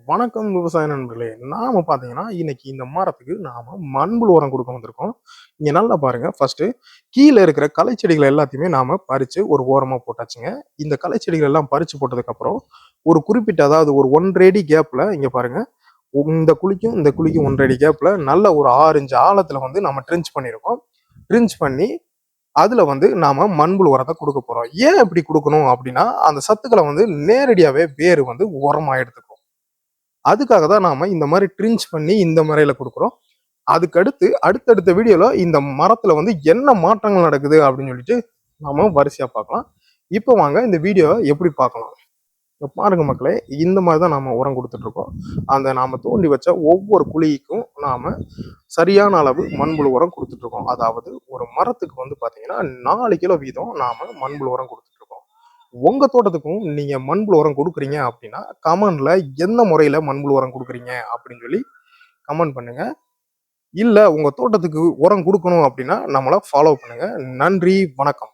வணக்கம் விவசாய நண்பர்களே. நாம பார்த்தீங்கன்னா, இன்னைக்கு இந்த மரத்துக்கு நாம மண்புழு உரம் குடுக்க வந்திருக்கோம். இங்க நல்லா பாருங்க. ஃபர்ஸ்ட்டு கீழ இருக்கிற களைச்செடிகள் எல்லாத்தையுமே நாம பறிச்சு ஒரு ஓரமா போட்டாச்சுங்க. இந்த களைச்செடிகள் எல்லாம் பறிச்சு போட்டதுக்கப்புறம், ஒரு குறிப்பிட்ட அதாவது ஒரு 1 1/2 அடி கேப்ல இங்க பாருங்க. இந்த குழிக்கும், இந்த குழிக்கும் 1 1/2 அடி கேப்ல நல்ல ஒரு 6 இன்ச் ஆழத்துல வந்து நம்ம ட்ரென்ச் பண்ணியிருக்கோம். ட்ரென்ச் பண்ணி, அதுல வந்து நாம மண்புழு உரத்த குடுக்க போறோம். ஏன் இப்படி குடுக்கணும் அப்படின்னா, அந்த சத்துக்கள வந்து நேரடியாவே வேர் வந்து உரமா எடுத்துக்கும். அதுக்காக தான் நாம இந்த மாரி ட்ரிஞ்ச் பண்ணி இந்த முறையில குடுக்குறோம். அதுக்கடுத்து அடுத்தடுத்த வீடியோல இந்த மரத்துல வந்து என்ன மாற்றங்கள் நடக்குது அப்படின்னு சொல்லிட்டு நாம வரிசையா பார்க்கலாம். இப்போ வாங்க இந்த வீடியோவ எப்படி பார்க்கலாம். இப்ப பாருங்க மக்களே, இந்த மாரி தான் நாம உரம் குடுத்துட்டு இருக்கோம். அந்த நாம தோண்டி வச்ச ஒவ்வொரு குழிக்கும் நாம சரியான அளவு மண்புழு உரம் குடுத்துட்டு இருக்கோம். அதாவது ஒரு மரத்துக்கு வந்து பார்த்தீங்கன்னா 4 கிலோ வீதம் நாம மண்புழு உரம் குடுத்துட்டு இருக்கோம். உங்க தோட்டத்துக்கும் நீங்க மண்புழு உரம் குடுக்குறீங்க அப்படின்னா, கமெண்ட்ல எந்த முறையில மண்புழு உரம் குடுக்குறீங்க அப்படின்னு சொல்லி கமெண்ட் பண்ணுங்க. இல்ல உங்க தோட்டத்துக்கு உரம் குடுக்கணும் அப்படின்னா, நம்மள ஃபாலோ பண்ணுங்க. நன்றி, வணக்கம்.